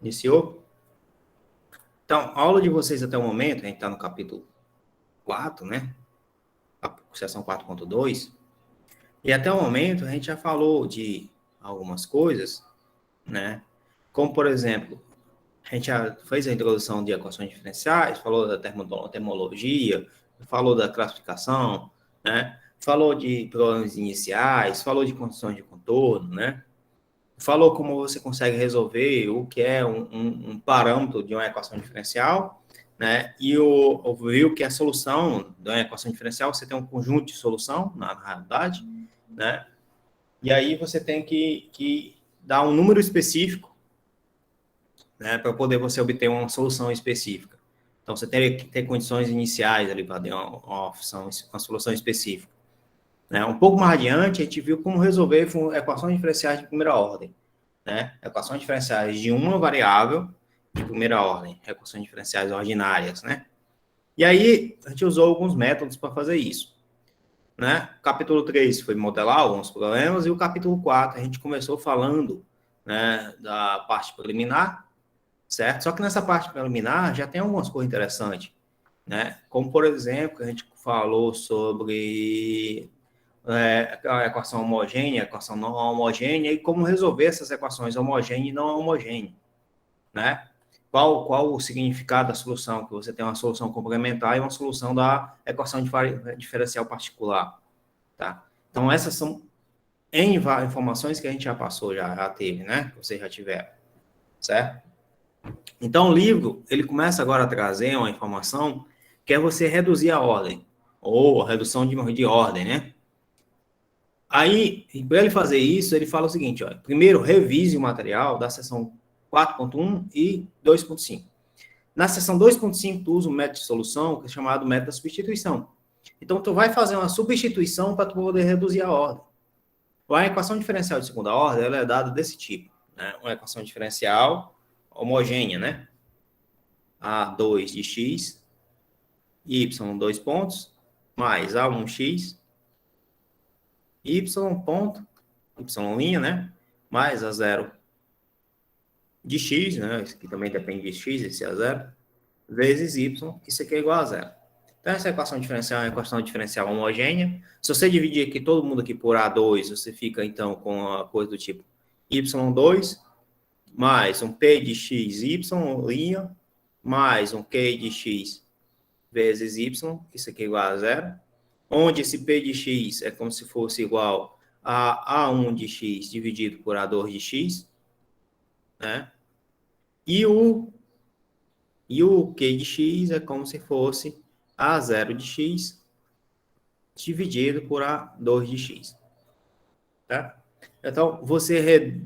Iniciou? Então, a aula de vocês até o momento, a gente está no capítulo 4, né? A seção 4.2. E até o momento a gente já falou de algumas coisas, né? Como, por exemplo, a gente já fez a introdução de equações diferenciais, falou da termologia, falou da classificação, né? Falou de problemas iniciais, falou de condições de contorno, né? Falou como você consegue resolver o que é um parâmetro de uma equação diferencial, né? E viu que a solução da equação diferencial, você tem um conjunto de solução, na realidade, né? E aí você tem que dar um número específico, né, para poder você obter uma solução específica. Então, você tem que ter condições iniciais ali para ter uma solução específica. Né? Um pouco mais adiante, a gente viu como resolver equações diferenciais de primeira ordem. Né? Equações diferenciais de uma variável de primeira ordem, equações diferenciais ordinárias, né? E aí, a gente usou alguns métodos para fazer isso. Né? O capítulo 3 foi modelar alguns problemas, e o capítulo 4 a gente começou falando, né, da parte preliminar, certo? Só que nessa parte preliminar já tem algumas coisas interessantes, né? Como, por exemplo, a gente falou sobre a equação homogênea, a equação não homogênea, e como resolver essas equações homogênea e não homogênea, né? Qual o significado da solução? Que você tem uma solução complementar e uma solução da equação diferencial particular, tá? Então, essas são N informações que a gente já passou, já teve, né? Que vocês já tiveram, certo? Então, o livro, ele começa agora a trazer uma informação que é você reduzir a ordem, ou a redução de ordem, né? Aí, para ele fazer isso, ele fala o seguinte, ó, primeiro, revise o material da seção 4.1 e 2.5. Na seção 2.5, tu usa um método de solução, que é chamado método da substituição. Então, tu vai fazer uma substituição para tu poder reduzir a ordem. A equação diferencial de segunda ordem, ela é dada desse tipo, né? Uma equação diferencial homogênea, né? A2 de x, y, dois pontos, mais A1x, y ponto, y', né? Mais A0 de x, né? Isso aqui também depende de x, esse A0, vezes y, isso aqui é igual a zero. Então, essa equação diferencial é uma equação diferencial homogênea. Se você dividir aqui todo mundo aqui por A2, você fica, então, com a coisa do tipo y2 mais um p de x, y', mais um q de x vezes y, isso aqui é igual a zero, onde esse p de x é como se fosse igual a A1 de x dividido por A2 de x, né? E o q de x é como se fosse A0 de x dividido por A2 de x, tá? Então, você,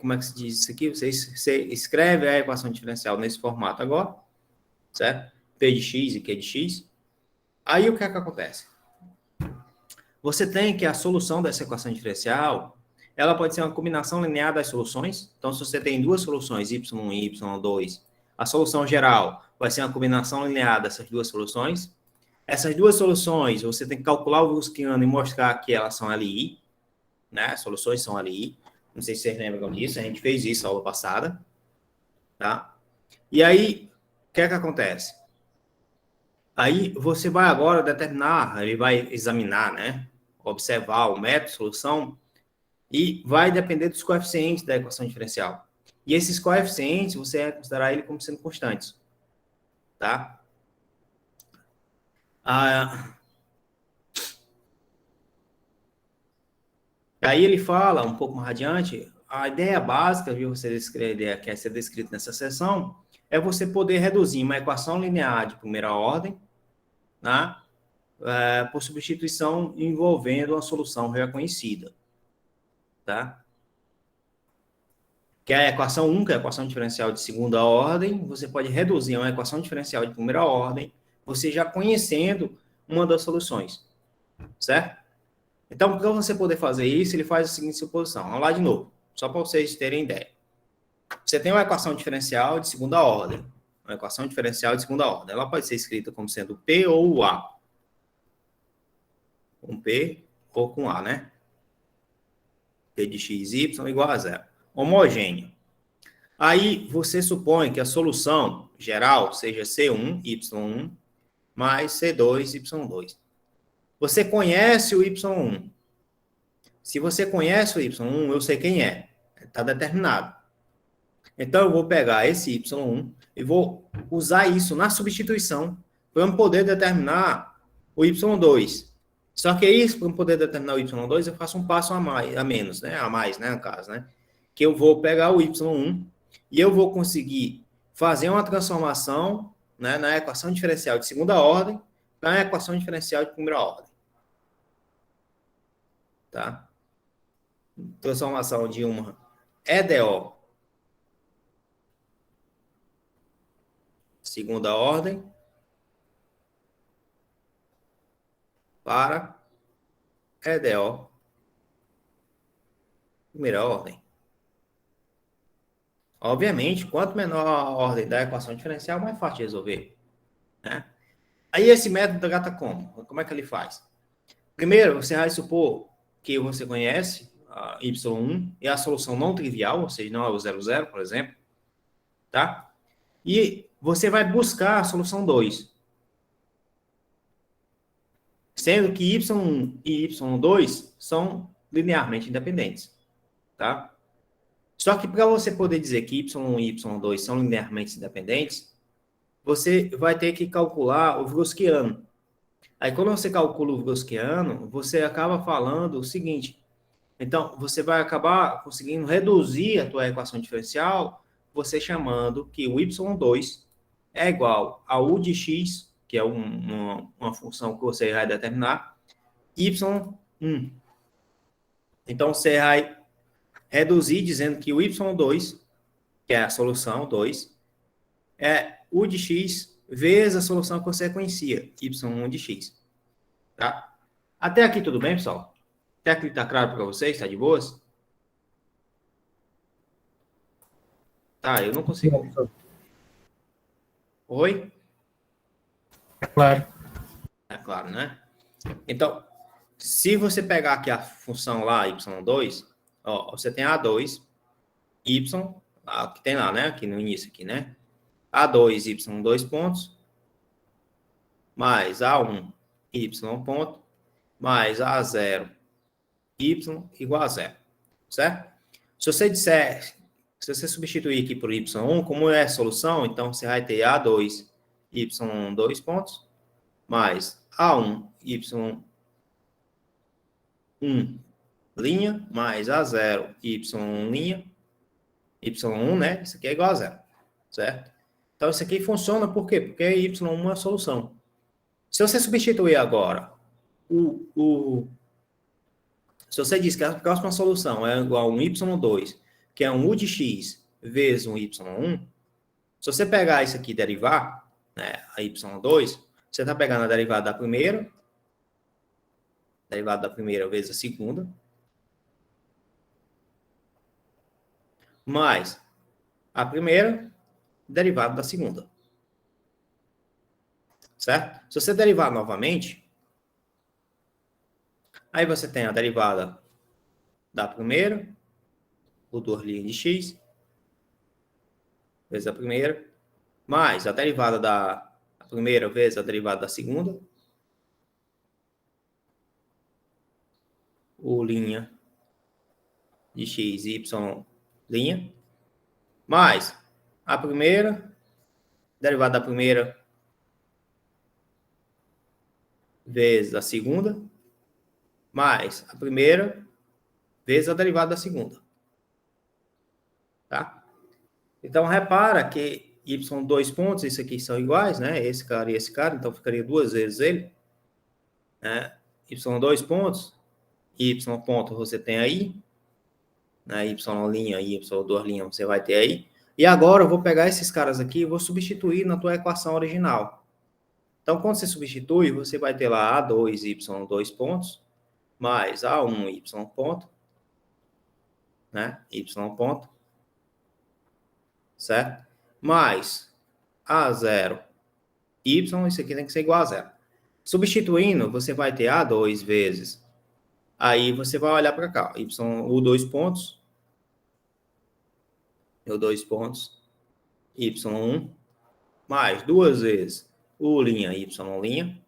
como é que se diz isso aqui? Você escreve a equação diferencial nesse formato agora, certo? P de x e Q de x. Aí, o que é que acontece? Você tem que a solução dessa equação diferencial, ela pode ser uma combinação linear das soluções. Então, se você tem duas soluções, y1 e y2, a solução geral vai ser uma combinação linear dessas duas soluções. Essas duas soluções, você tem que calcular o Browskiano e mostrar que elas são LI, né? As soluções são LI. Não sei se vocês lembram disso, a gente fez isso na aula passada, tá? E aí, o que é que acontece? Aí você vai agora determinar, ele vai examinar, né? Observar o método, solução, e vai depender dos coeficientes da equação diferencial. E esses coeficientes, você vai considerar ele como sendo constantes, tá? Aí ele fala, um pouco mais adiante, a ideia básica, viu, você descrever, que é ser descrito nessa seção, é você poder reduzir uma equação linear de primeira ordem, né? Por substituição envolvendo uma solução já conhecida, tá? Que é a equação 1, que é a equação diferencial de segunda ordem, você pode reduzir uma equação diferencial de primeira ordem, você já conhecendo uma das soluções, certo? Então, para você poder fazer isso, ele faz a seguinte suposição. Vamos lá de novo, só para vocês terem ideia. Você tem uma equação diferencial de segunda ordem. Uma equação diferencial de segunda ordem. Ela pode ser escrita como sendo P ou A. Com P ou com A, né? P de x, y igual a zero. Homogênea. Aí você supõe que a solução geral seja C1, Y1, mais C2, Y2. Você conhece o Y1. Se você conhece o Y1, eu sei quem é. Está determinado. Então, eu vou pegar esse Y1 e vou usar isso na substituição para eu poder determinar o Y2. Só que isso, para eu poder determinar o Y2, eu faço um passo a menos, né? A mais, né, no caso, né? Que eu vou pegar o Y1 e eu vou conseguir fazer uma transformação, né, na equação diferencial de segunda ordem para a equação diferencial de primeira ordem. Tá? Transformação de uma EDO segunda ordem para EDO primeira ordem. Obviamente, quanto menor a ordem da equação diferencial, mais fácil de resolver. Né? Aí esse método trata como? Como é que ele faz? Primeiro, você vai supor que você conhece a Y1 e a solução não trivial, ou seja, não é o 00, por exemplo. Tá? E você vai buscar a solução 2. Sendo que Y1 e Y2 são linearmente independentes. Tá? Só que para você poder dizer que Y1 e Y2 são linearmente independentes, você vai ter que calcular o Wronskiano. Aí, quando você calcula o Wronskiano, você acaba falando o seguinte. Então, você vai acabar conseguindo reduzir a tua equação diferencial, você chamando que o Y2 é igual a U de x, que é uma função que você vai determinar, Y1. Então, você vai reduzir dizendo que o Y2, que é a solução 2, é U de x vezes a solução que você conhecia, Y1 de x. Tá? Até aqui tudo bem, pessoal? Até aqui está claro para vocês? Está de boas? Tá, eu não consigo. Oi? É claro. É claro, né? Então, se você pegar aqui a função lá, y2, ó, você tem A2, y, que tem lá, né? Aqui no início, aqui, né? A2, y, 2 pontos, mais A1, y, ponto, mais A0, y, igual a 0. Certo? Se você substituir aqui por y1, como é a solução, então você vai ter A2, y, 2 pontos, mais A1, y1 linha, mais A0, y1 linha, y1, né? Isso aqui é igual a 0, certo? Então, isso aqui funciona por quê? Porque y1 é uma solução. Se você substituir agora se você diz que a próxima solução é igual a um y2, que é um u de x vezes um y1, se você pegar isso aqui e derivar, né, a y2, você está pegando a derivada da primeira vezes a segunda, mais a primeira derivada da segunda. Certo? Se você derivar novamente, aí você tem a derivada da primeira, o 2 de x, vezes a primeira, mais a derivada da primeira vezes a derivada da segunda, o linha de x, y, linha, mais a primeira, derivada da primeira vezes a segunda, mais a primeira vezes a derivada da segunda. Tá? Então, repara que y, 2 pontos, isso aqui são iguais, né? Esse cara e esse cara, então ficaria duas vezes ele. Né? Y, 2 pontos, y ponto você tem aí, né? Y linha e y, 2 linha você vai ter aí. E agora eu vou pegar esses caras aqui e vou substituir na tua equação original. Então, quando você substitui, você vai ter lá A2, y, 2 pontos, mais A1, y ponto, né? Y ponto, certo? Mais A0, y, isso aqui tem que ser igual a 0. Substituindo, você vai ter A2 vezes, aí você vai olhar para cá, y, o 2 pontos, meu 2 pontos, y1, mais 2 vezes u', y',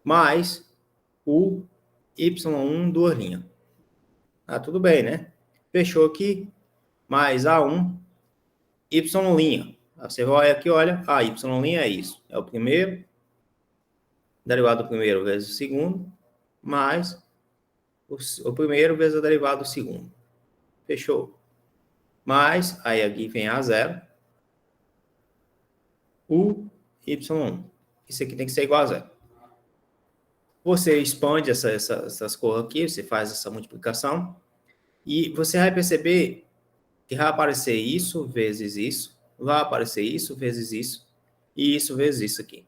mais o y1, 2'. Ah, tudo bem, né? Fechou aqui, mais A1, y'. Você vai aqui, olha, a y' é isso. É o primeiro, derivado do primeiro vezes o segundo, mais o primeiro vezes a derivada do segundo. Fechou. Mais, aí aqui vem A0, o y1. Isso aqui tem que ser igual a zero. Você expande essas cores aqui, você faz essa multiplicação, e você vai perceber que vai aparecer isso vezes isso, vai aparecer isso vezes isso, e isso vezes isso aqui.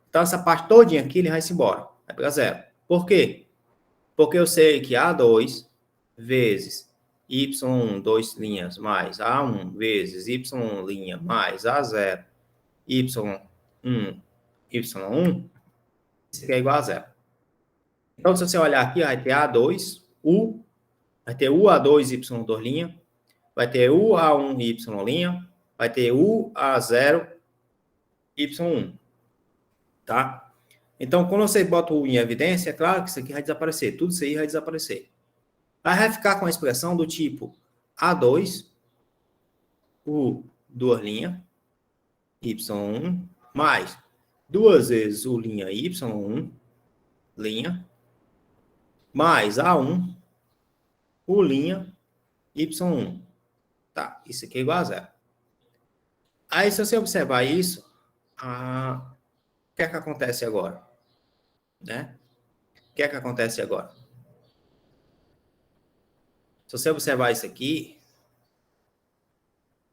Então, essa parte todinha aqui, ele vai-se embora, vai para zero. Por quê? Porque eu sei que A2 vezes y1, 2 linhas, mais A1 vezes y1' mais A0, y1, y1, isso aqui é igual a zero. Então, se você olhar aqui, vai ter A2, U, vai ter UA2, y2', vai ter UA1, y', vai ter UA0, y1, tá? Então, quando você bota o U em evidência, é claro que isso aqui vai desaparecer, tudo isso aí vai desaparecer. Aí vai ficar com a expressão do tipo A2, U, 2 linhas, y1, mais 2 vezes U', y1, linha, mais A1, U', y1. Tá, isso aqui é igual a zero. Aí, se você observar isso, o que é que acontece agora? Né? O que é que acontece agora? Se você observar isso aqui,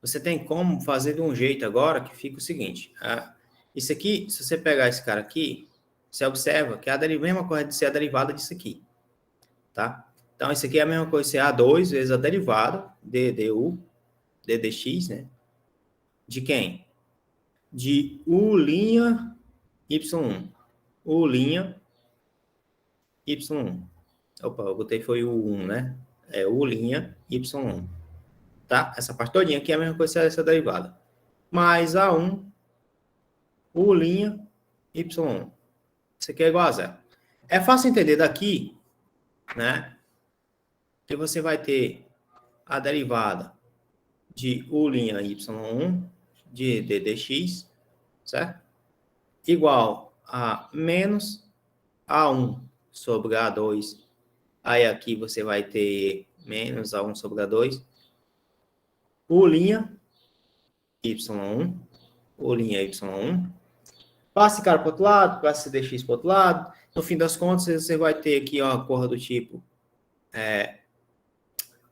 você tem como fazer de um jeito agora que fica o seguinte. Isso aqui, se você pegar esse cara aqui, você observa que é a mesma coisa de ser a derivada disso aqui. Tá? Então, isso aqui é a mesma coisa de ser A2 vezes a derivada de du, de dx, né? De quem? De U', y1. U', y1. Opa, eu botei foi o 1, né? É U', y1. Tá? Essa parte todinha aqui é a mesma coisa essa derivada. Mais A1, U', y1. Isso aqui é igual a zero. É fácil entender daqui, né? Que você vai ter a derivada de U', y1 de dx, certo? Igual a menos A1 sobre A2. Aí aqui você vai ter menos A1 sobre A2. U', y1, U', y1. Passa esse cara para o outro lado, passa esse dx para o outro lado. No fim das contas, você vai ter aqui uma cor do tipo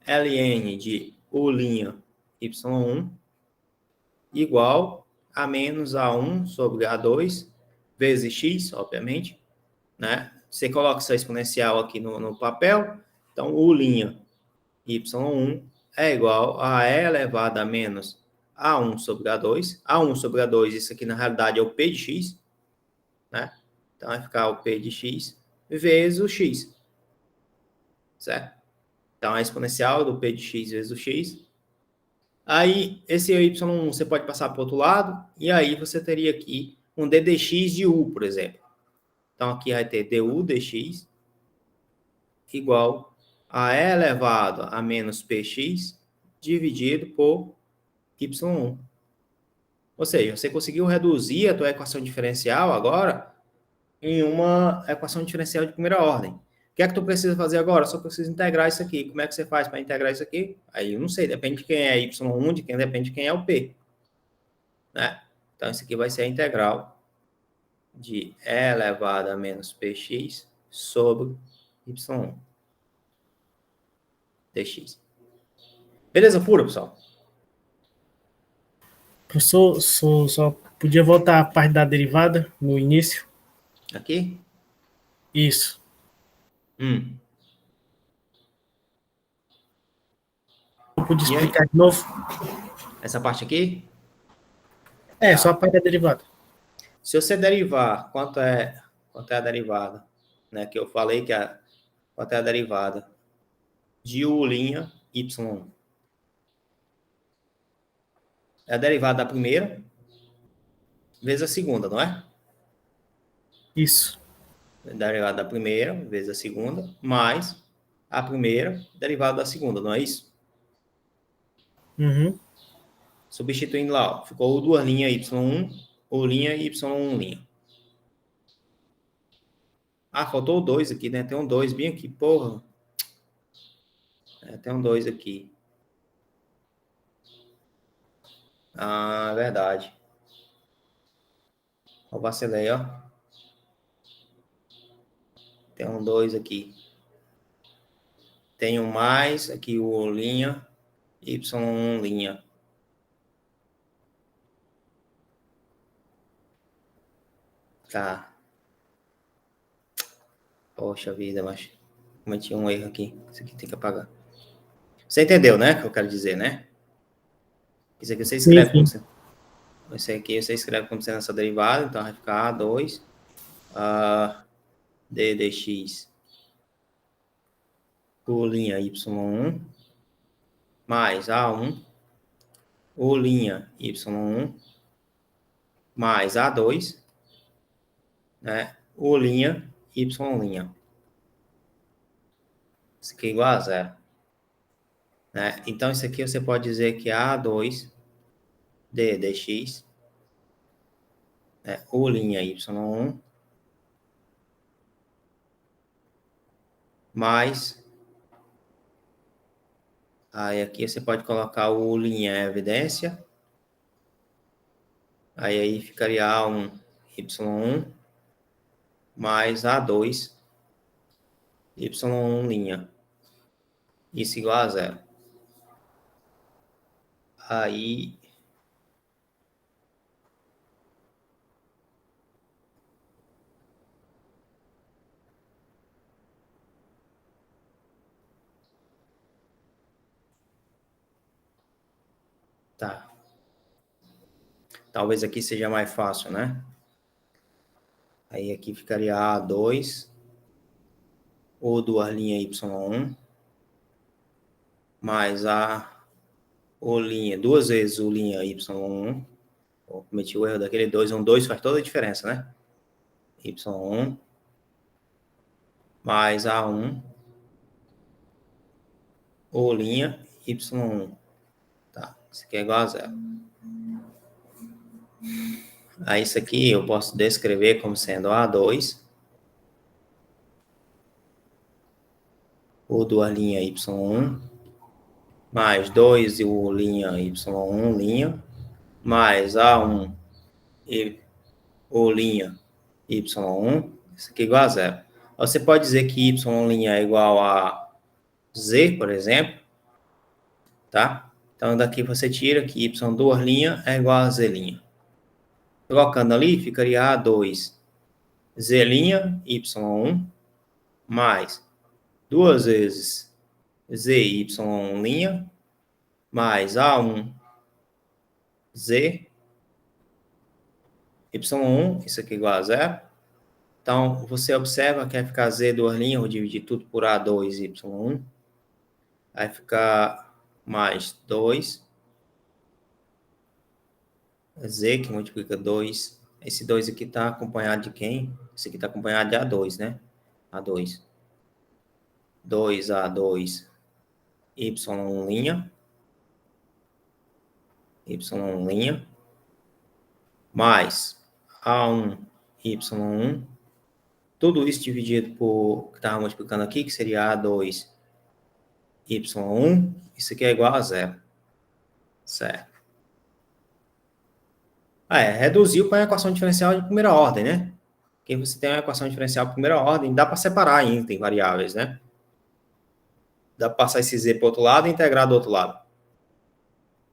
ln de U', y1 igual a menos A1 sobre A2 vezes x, obviamente, né? Você coloca essa exponencial aqui no papel, então U', y1 é igual a e elevado a menos A1 sobre A2. A1 sobre A2, isso aqui na realidade é o P de x, né? Então vai ficar o P de x vezes o x, certo? Então a exponencial do P de x vezes o x. Aí esse y1 você pode passar para o outro lado, e aí você teria aqui um d dx de u, por exemplo. Então aqui vai ter du dx igual a e elevado a menos px dividido por y1. Ou seja, você conseguiu reduzir a tua equação diferencial agora em uma equação diferencial de primeira ordem. O que é que tu precisa fazer agora? Só precisa integrar isso aqui. Como é que você faz para integrar isso aqui? Aí eu não sei, depende de quem é y1, de quem depende de quem é o p. Né? Então, isso aqui vai ser a integral de e elevado a menos px sobre y1 dx. Beleza pura, pessoal? Professor, só podia voltar a parte da derivada no início? Aqui? Isso. Eu podia explicar de novo? Essa parte aqui? Tá. Só a parte da derivada. Se você derivar quanto é a derivada, né, que eu falei que quanto é a derivada de U', y1 É a derivada da primeira vezes a segunda, não é? Isso. Derivada da primeira vezes a segunda, mais a primeira derivada da segunda, não é isso? Uhum. Substituindo lá, ó, ficou duas linhas y1, ou linha e y1 linha. Ah, faltou o 2 aqui, né? Tem um 2 bem aqui, porra. É, tem um 2 aqui. Ah, verdade. Eu vacilei, ó. Tem um 2 aqui. Tem um mais, aqui o linha, y1 linha. Tá. Poxa vida, mas cometi um erro aqui. Isso aqui tem que apagar. Você entendeu, né? O que eu quero dizer, né? Isso aqui você Sim, escreve como sim. se... Esse aqui você escreve como sendo essa derivada, então vai ficar A2 d dx por linha y1 mais A1 ou linha y1 mais A2, né? Ou linha y linha. Isso aqui é igual a zero. Né? Então, isso aqui você pode dizer que é A2 d dx, né? Ou linha y1 mais... Aí aqui você pode colocar o linha evidência. Aí ficaria A1 y1 mais A2 y1 linha. Isso igual a zero. Aí... Tá. Talvez aqui seja mais fácil, né? Aí aqui ficaria A2 ou duas linhas y1 mais a ou linha, duas vezes o linha y1. Eu cometi o erro daquele 2, um 2 faz toda a diferença, né? y1 mais A1 ou linha y1. Tá, isso aqui é igual a zero. Aí isso aqui eu posso descrever como sendo A2 ou duas linhas y1 mais 2 e o linha y1 linha mais A1 e ou linha y1, isso aqui é igual a zero. Você pode dizer que y' é igual a z, por exemplo, tá? Então, daqui você tira que y duas linhas é igual a z'. Colocando ali, ficaria A2 z' y1 mais duas vezes zy' mais A1 z y1, isso aqui é igual a zero. Então, você observa que vai ficar z duas linhas, vou dividir tudo por A2 y1. Vai ficar mais 2. Z, que multiplica 2. Esse 2 aqui está acompanhado de quem? Esse aqui está acompanhado de A2, né? A2. 2A2, Y1 linha. Y1 linha. Mais A1, Y1. Tudo isso dividido por, que estava multiplicando aqui, que seria A2, Y1. Isso aqui é igual a zero. Certo. Reduziu para a equação diferencial de primeira ordem, né? Porque você tem uma equação diferencial de primeira ordem, dá para separar ainda, tem variáveis, né? Dá para passar esse z para o outro lado e integrar do outro lado.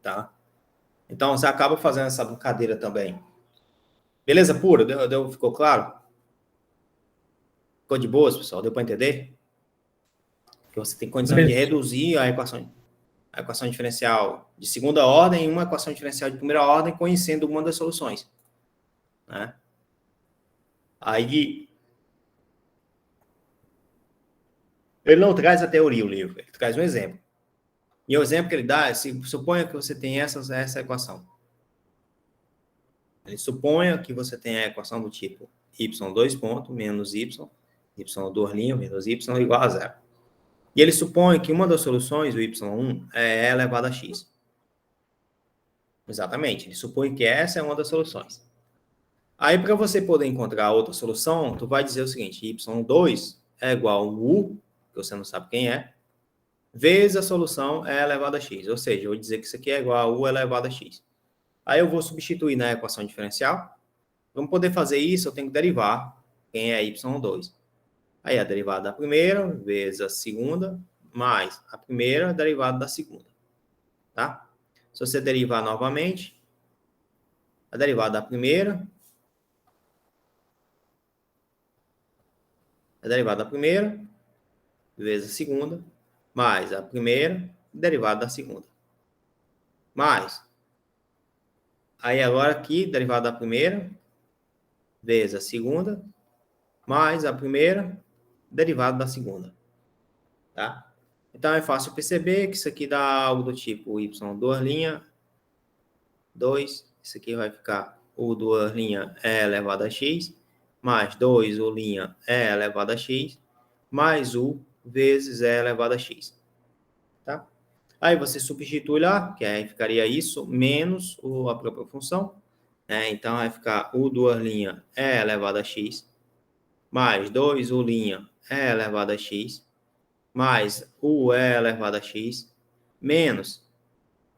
Tá? Então, você acaba fazendo essa brincadeira também. Beleza pura? Ficou claro? Ficou de boas, pessoal? Deu para entender? Que você tem condições de reduzir a equação diferencial de segunda ordem em uma equação diferencial de primeira ordem, conhecendo uma das soluções. Né? Aí, ele não traz a teoria, o livro, ele traz um exemplo. E o exemplo que ele dá é, suponha que você tem essa equação. Ele suponha que você tem a equação do tipo y2 ponto menos y2' menos y igual a zero. E ele supõe que uma das soluções, o y1, é e elevado a x. Exatamente, ele supõe que essa é uma das soluções. Aí, para você poder encontrar outra solução, tu vai dizer o seguinte, y2 é igual a u, que você não sabe quem é, vezes a solução e elevado a x. Ou seja, eu vou dizer que isso aqui é igual a u elevado a x. Aí eu vou substituir na equação diferencial. Para poder fazer isso, eu tenho que derivar quem é y2. Aí a derivada da primeira vezes a segunda, mais a primeira derivada da segunda. Tá? Se você derivar novamente, a derivada da primeira, vezes a segunda, mais a primeira derivada da segunda. Mais. Aí agora aqui, derivada da primeira, vezes a segunda, mais a primeira derivada da segunda. Tá? Então é fácil perceber que isso aqui dá algo do tipo y2', 2, isso aqui vai ficar u2' e elevado a x, mais 2 u' e elevado a x, mais u vezes e elevado a x. Tá? Aí você substitui lá, que aí ficaria isso, menos a própria função. Né? Então vai ficar u2' e elevado a x, mais 2 u' e elevado a x, mais u elevado a x, menos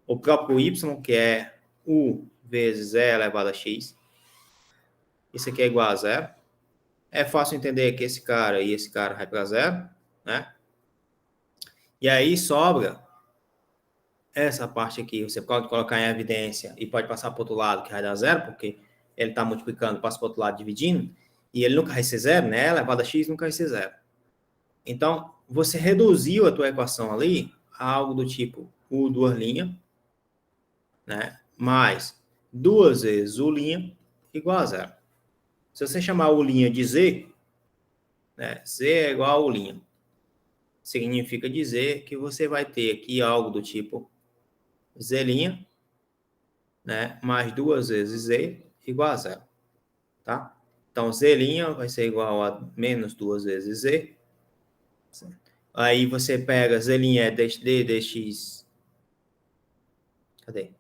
o próprio y, que é u vezes e elevado a x. Isso aqui é igual a zero. É fácil entender que esse cara e esse cara vai para zero, né? E aí sobra essa parte aqui. Você pode colocar em evidência e pode passar para o outro lado, que vai dar zero, porque ele está multiplicando, passa para o outro lado dividindo, e ele nunca vai ser zero, né? Elevado a x nunca vai ser zero. Então, você reduziu a tua equação ali a algo do tipo u2', né? Mais 2 vezes u' igual a zero. Se você chamar u' de z, né? Z é igual a u'. Significa dizer que você vai ter aqui algo do tipo z', né? Mais 2 vezes z igual a zero. Tá? Então, z' vai ser igual a menos 2 vezes z. Aí você pega z' é d dx. Cadê?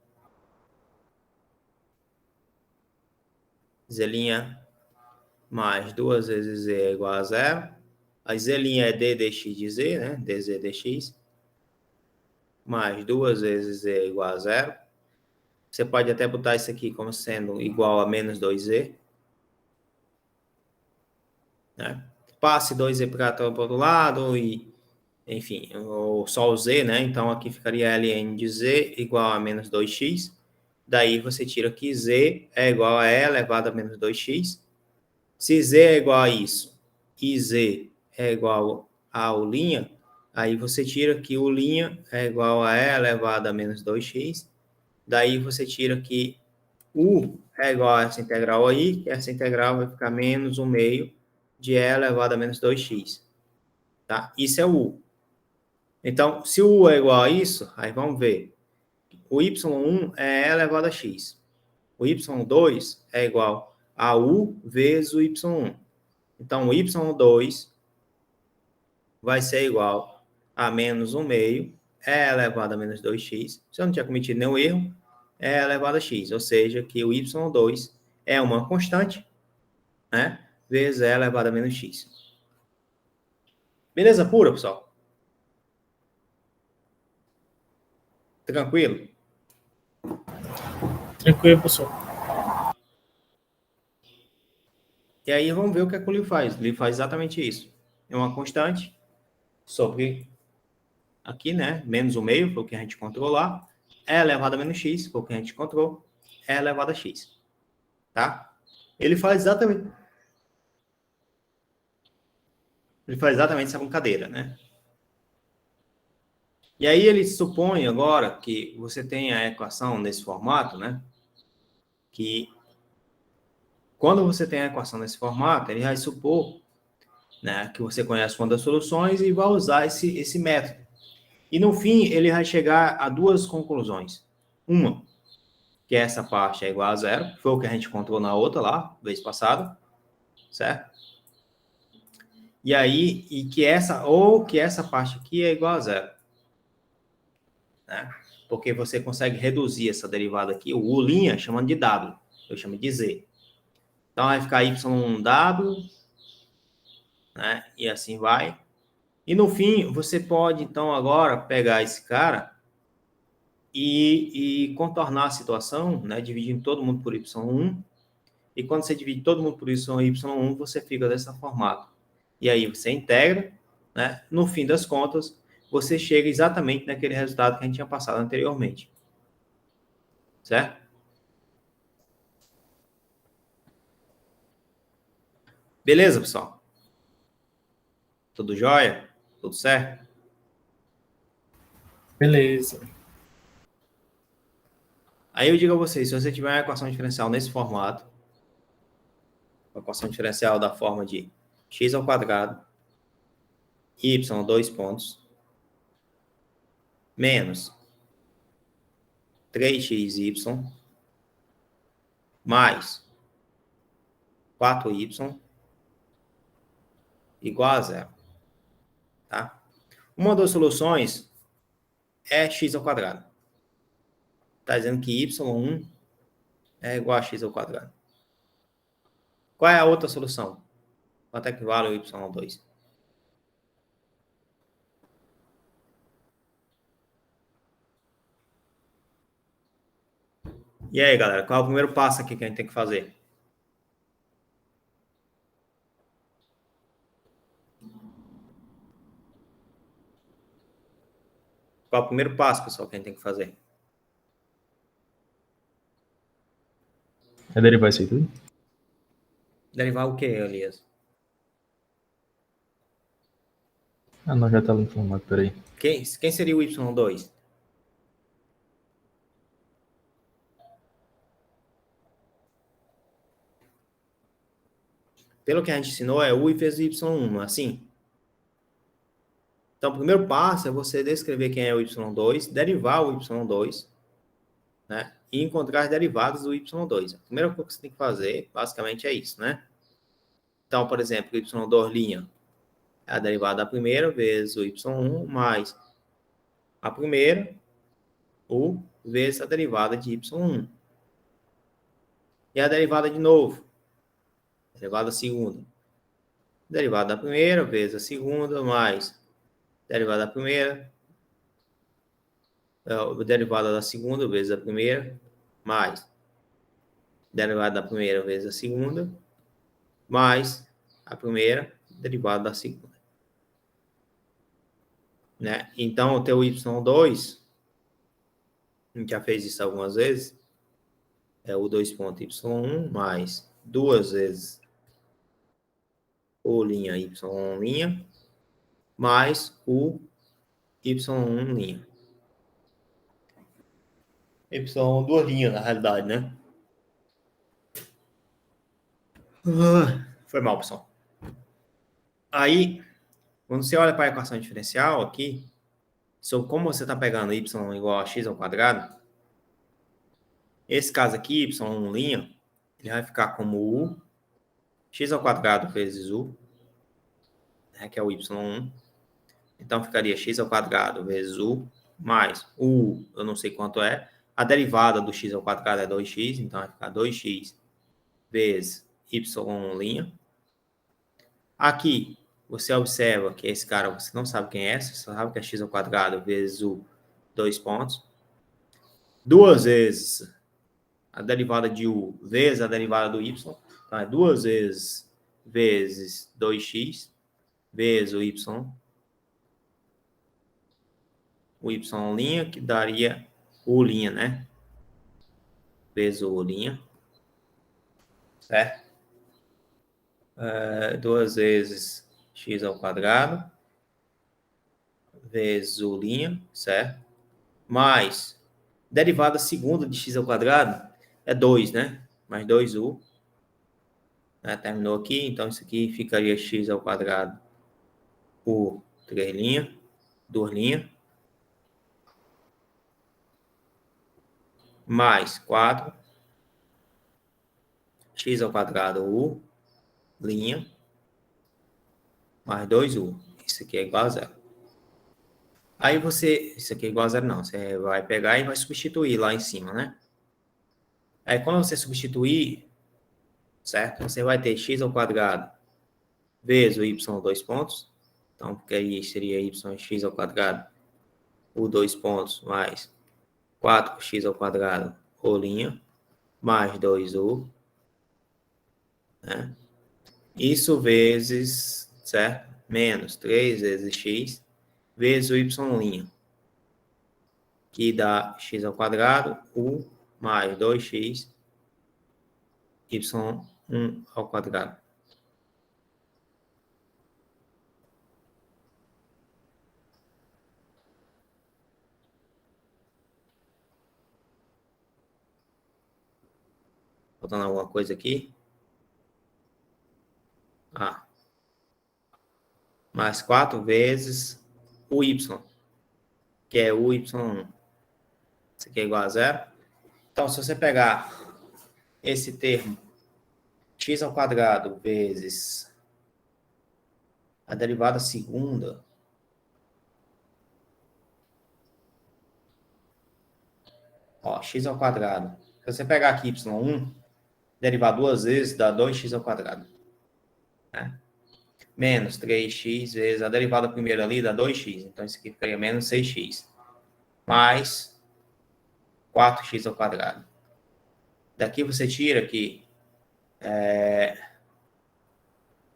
Z' mais 2 vezes z é igual a zero. A z' é d dx de z, né? dz dx. Mais 2 vezes z é igual a zero. Você pode até botar isso aqui como sendo igual a menos 2z. Né? Passe 2z para o outro lado e, enfim, só o z, né? Então, aqui ficaria ln de z igual a menos 2x. Daí, você tira que z é igual a e elevado a menos 2x. Se z é igual a isso e z é igual a u', aí você tira que u' é igual a e elevado a menos 2x. Daí, você tira que u é igual a essa integral aí, que essa integral vai ficar menos 1/2 de e elevado a menos 2x. Tá? Isso é o u. Então, se o u é igual a isso, aí vamos ver. O y1 é e elevado a x. O y2 é igual a u vezes o y1. Então, o y2 vai ser igual a menos 1/2 e elevado a menos 2x. Se eu não tinha cometido nenhum erro, e elevado a x. Ou seja, que o y2 é uma constante, né? Vezes e elevado a menos x. Beleza pura, pessoal? Tranquilo? Tranquilo, professor. E aí vamos ver o que a Colio faz. Ele faz exatamente isso. É uma constante sobre aqui, né? Menos 1/2, foi o que a gente encontrou lá. É elevado a menos x, foi o que a gente encontrou. É elevado a x. Tá? Ele faz exatamente essa brincadeira, né? E aí ele supõe agora que você tem a equação nesse formato, né? Que quando você tem a equação nesse formato, ele vai supor, né, que você conhece uma das soluções e vai usar esse método. E no fim, ele vai chegar a duas conclusões. Uma, que essa parte é igual a zero, foi o que a gente encontrou na outra lá, vez passada, certo? E aí, que essa parte aqui é igual a zero, né? Porque você consegue reduzir essa derivada aqui, o U' chamando de W, eu chamo de Z. Então, vai ficar YW, né? E assim vai. E no fim, você pode, então, agora pegar esse cara e contornar a situação, né? Dividindo todo mundo por Y1. E quando você divide todo mundo por Y1, você fica dessa formato. E aí você integra, né? No fim das contas, você chega exatamente naquele resultado que a gente tinha passado anteriormente. Certo? Beleza, pessoal? Tudo jóia? Tudo certo? Beleza. Aí eu digo a vocês, se você tiver uma equação diferencial nesse formato, uma equação diferencial da forma de x ao quadrado, y, 2 pontos, menos 3xy, mais 4y, igual a zero. Tá? Uma das soluções é x ao quadrado. Está dizendo que y1 é igual a x ao quadrado. Qual é a outra solução? Quanto é que vale o y2? E aí, galera, qual é o primeiro passo aqui que a gente tem que fazer? Qual é o primeiro passo, pessoal, que a gente tem que fazer? É derivar isso aí tudo? Derivar o quê, Elias? Ah, não, já tá ali informado, peraí. Quem seria o y2? Pelo que a gente ensinou, é u vezes y1, não é assim? Então, o primeiro passo é você descrever quem é o y2, derivar o y2, né? E encontrar as derivadas do y2. A primeira coisa que você tem que fazer, basicamente, é isso, né? Então, por exemplo, o y2' é a derivada da primeira vezes o y1 mais a primeira, u, vezes a derivada de y1. E a derivada de novo, derivada segunda. Derivada da primeira vezes a segunda mais derivada da primeira, derivada da segunda vezes a primeira, mais derivada da primeira vezes a segunda, mais a primeira derivada da segunda. Né? Então, o teu y2, a gente já fez isso algumas vezes, é o 2.y1 mais 2 vezes o' y1' mais o y1'. Duas linhas, na realidade, né? Foi mal, pessoal. Aí, quando você olha para a equação diferencial aqui, sobre como você está pegando y igual a x ao quadrado, esse caso aqui, y1', ele vai ficar como u, x ao quadrado vezes u, né, que é o y1. Então, ficaria x ao quadrado vezes u, mais u, eu não sei quanto é. A derivada do x ao quadrado é 2x, então vai ficar 2x vezes y'. Aqui, você observa que esse cara, você não sabe quem é, você só sabe que é x ao quadrado vezes u, 2 pontos. Duas vezes a derivada de u vezes a derivada do y, então é 2 vezes 2x vezes o y', que daria u', né? Vezes o u', certo? 2 vezes x ao quadrado vezes u', certo? Mais derivada segunda de x ao quadrado é 2, né? Mais 2u. Né? Terminou aqui, então isso aqui ficaria x ao quadrado por 3 2 linhas. mais 4 x ao quadrado u, linha, mais 2u. Isso aqui é igual a zero. Aí isso aqui é igual a zero não, você vai pegar e vai substituir lá em cima, né? Aí quando você substituir, certo? Você vai ter x ao quadrado vezes o y dois pontos. Então, porque aí seria yx ao quadrado, o dois pontos, mais 4x ao quadrado, rolinha, mais 2u, né? Isso vezes, certo? Menos 3 vezes x, vezes o y', que dá x ao quadrado, u, mais 2x, y1 ao quadrado. Faltando alguma coisa aqui? Ah, mais 4 vezes o y, que é o y1. Isso aqui é igual a zero. Então, se você pegar esse termo, x ao quadrado vezes a derivada segunda, ó, x ao quadrado. Se você pegar aqui y1, derivar duas vezes, dá 2x ao quadrado. Né? Menos 3x vezes a derivada primeira ali, dá 2x. Então, isso aqui ficaria menos 6x. Mais 4x ao quadrado. Daqui você tira aqui.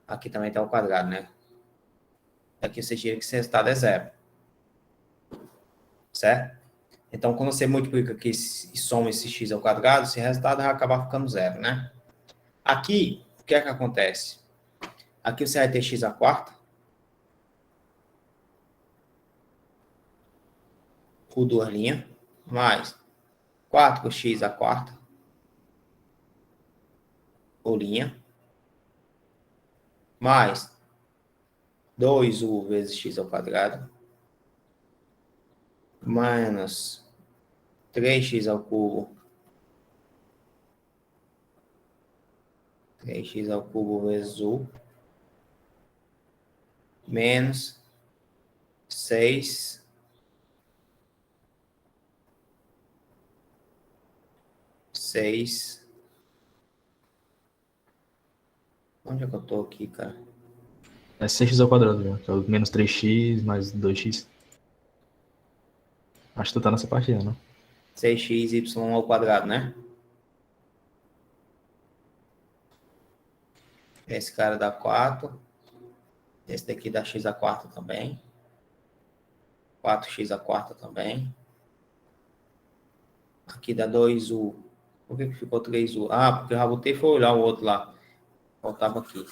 Aqui também está o quadrado, né? Daqui você tira que esse resultado é zero. Certo? Então, quando você multiplica aqui e soma esse x ao quadrado, esse resultado vai acabar ficando zero, né? Aqui, o que é que acontece? Aqui você vai ter x à quarta, por duas linhas, mais 4x à quarta, por linha, mais 2u vezes x ao quadrado, menos 3x ao cubo, 3x ao cubo vezes u, menos 6 Onde é que eu tô aqui, cara? É 6x ao quadrado, já, que é o menos 3x mais 2x. Acho que tu tá nessa parte aí, não? 6x ao quadrado, né? Esse cara dá 4. Esse daqui dá x à quarta também. 4x à quarta também. Aqui dá 2u. Por que ficou 3u? Ah, porque eu já botei e foi olhar o outro lá. Faltava aqui.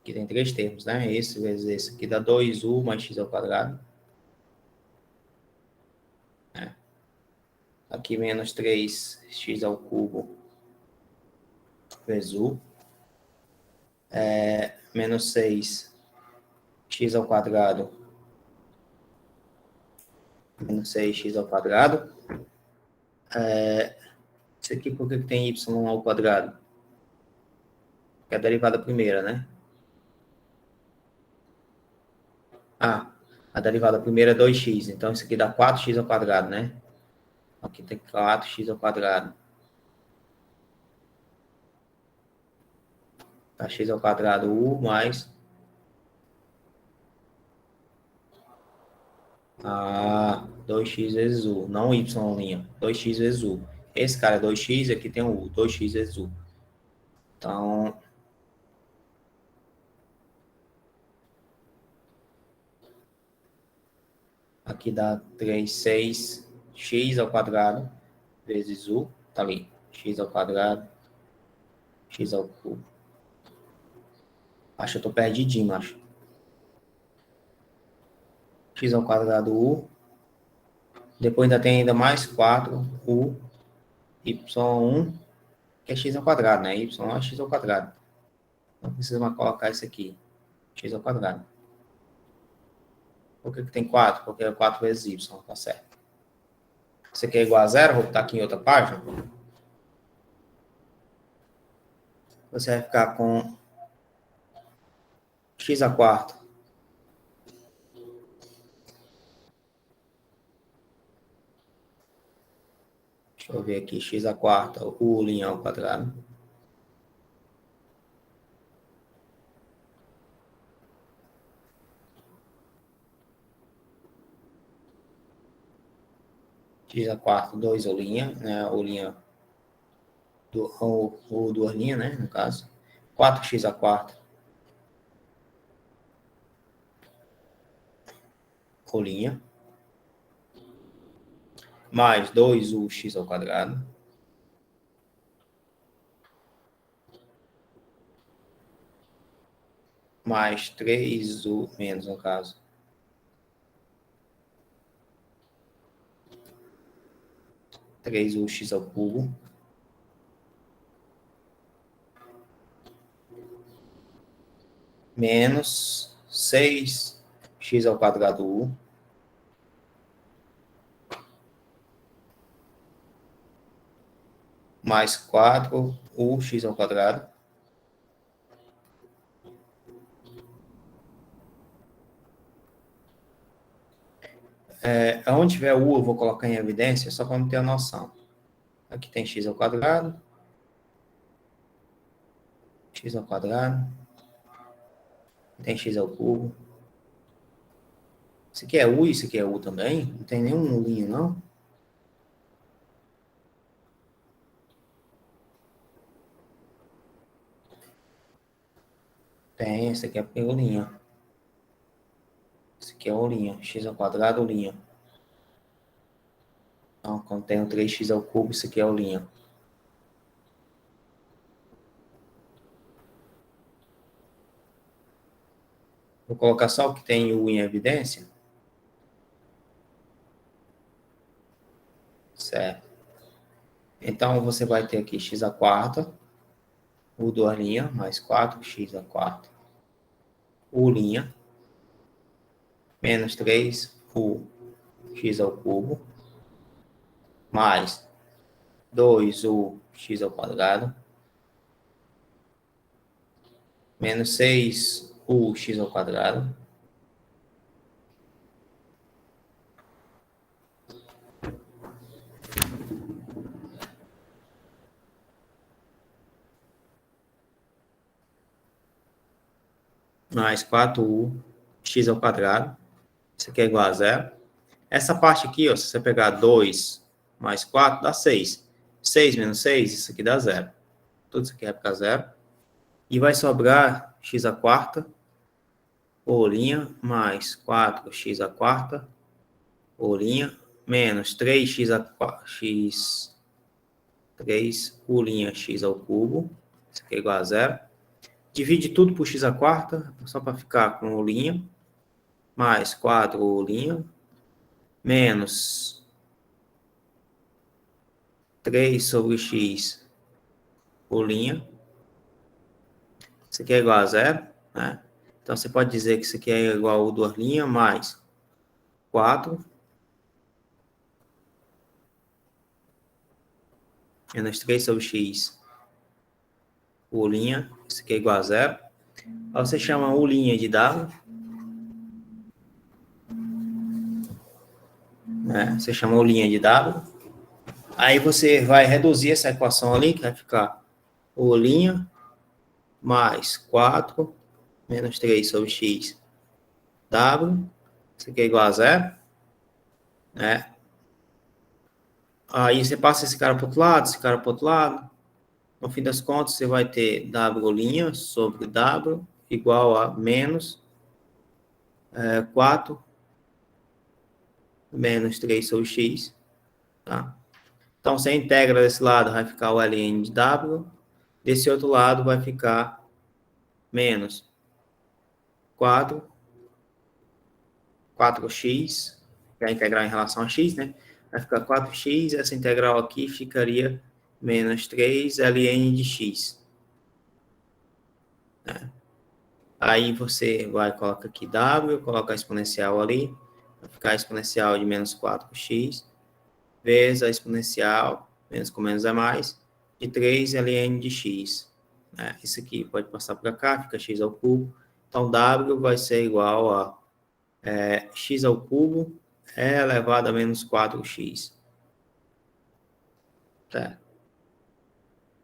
Aqui tem três termos, né? Esse vezes esse aqui dá 2u mais x ao quadrado. É. Aqui menos 3x ao cubo vezes u. Menos 6x ao quadrado. Menos 6x ao quadrado. Isso aqui por que tem y ao quadrado? Que é a derivada primeira, né? Ah, a derivada primeira é 2x. Então, isso aqui dá 4x ao quadrado, né? Aqui tem 4x ao quadrado. Tá x ao quadrado u mais... 2x vezes u. Não y'. 2x vezes u. Esse cara é 2x e aqui tem o u. 2x vezes u. Então... Aqui dá 6x ao quadrado vezes u. Tá ali. X ao quadrado. X ao cubo. Acho que eu tô perdidinho, acho. X ao quadrado u. Depois ainda tem ainda mais 4u, y1, que é x ao quadrado, né? Y1 é x ao quadrado. Não precisa mais colocar isso aqui. X ao quadrado. Por que tem 4? Porque é 4 vezes y, tá certo. Isso aqui é igual a zero, vou botar aqui em outra página. Você vai ficar com x à quarta. Deixa eu ver aqui, x à quarta, u' ao quadrado. X à quarta, 2 u', né? U' ou duas linhas, né? No caso. 4x à quarta. U'. Mais 2ux ao quadrado. Mais 3u menos, no caso. Três ux ao cubo. Menos 6x ao quadrado u. Mais 4ux ao quadrado. Onde tiver u, eu vou colocar em evidência, só para não ter a noção. Aqui tem x ao quadrado. X ao quadrado. Tem x ao cubo. Isso aqui é u, isso aqui é u também. Não tem nenhum u', não. Tem, esse aqui é u'. Esse aqui é u'. X ao quadrado, u'. Então, quando tem o 3x ao cubo, isso aqui é u'. Vou colocar só o que tem u em evidência. Certo. Então, você vai ter aqui x à quarta, u', mais 4x à quarta, u', menos 3u x ao cubo, mais 2ux ao quadrado, menos 6ux ao quadrado, mais 4ux ao quadrado. Isso aqui é igual a zero. Essa parte aqui, ó, se você pegar 2 mais 4, dá 6. 6 menos 6, isso aqui dá zero. Tudo isso aqui vai ficar zero. E vai sobrar x à quarta, u', mais 4x à quarta, u', menos 3x a 3u' x ao cubo. Isso aqui é igual a zero. Divide tudo por x à quarta, só para ficar com u', mais 4u', menos 3 sobre x u'. Isso aqui é igual a zero, né? Então, você pode dizer que isso aqui é igual a u', mais 4 menos 3 sobre x u'. Isso aqui é igual a zero. Aí você chama u' de w. Né? Você chama u' de w. Aí você vai reduzir essa equação ali, que vai ficar u' mais 4 menos 3 sobre x w. Isso aqui é igual a zero. Né? Aí você passa esse cara para o outro lado, esse cara para o outro lado. No fim das contas, você vai ter w' sobre w igual a menos 4 menos 3 sobre x. Tá? Então, você integra desse lado, vai ficar o ln de w. Desse outro lado, vai ficar menos 4x, que é a integral em relação a x, né? Vai ficar 4x, essa integral aqui ficaria menos 3 ln de x. Né? Aí você vai, coloca aqui w, coloca a exponencial ali, vai ficar a exponencial de menos 4x, vezes a exponencial, menos com menos é mais, de 3 ln de x. Né? Isso aqui pode passar para cá, fica x ao cubo. Então, W vai ser igual a x ao cubo elevado a menos 4x. Tá.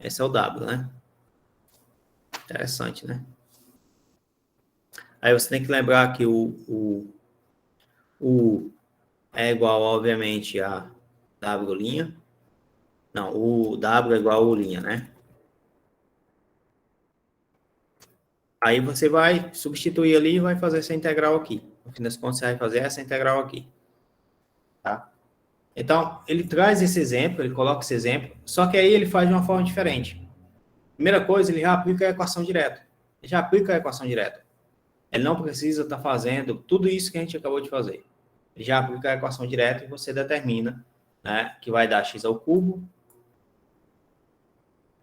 Esse é o W, né? Interessante, né? Aí você tem que lembrar que o é igual, obviamente, a W'. Não, o W é igual a U', né? Aí você vai substituir ali e vai fazer essa integral aqui. No fim das contas, você vai fazer essa integral aqui. Tá? Então, ele traz esse exemplo, ele coloca esse exemplo, só que aí ele faz de uma forma diferente. Primeira coisa, ele já aplica a equação direta. Ele já aplica a equação direta. Ele não precisa estar fazendo tudo isso que a gente acabou de fazer. Ele já aplica a equação direta e você determina, né, que vai dar x ao cubo,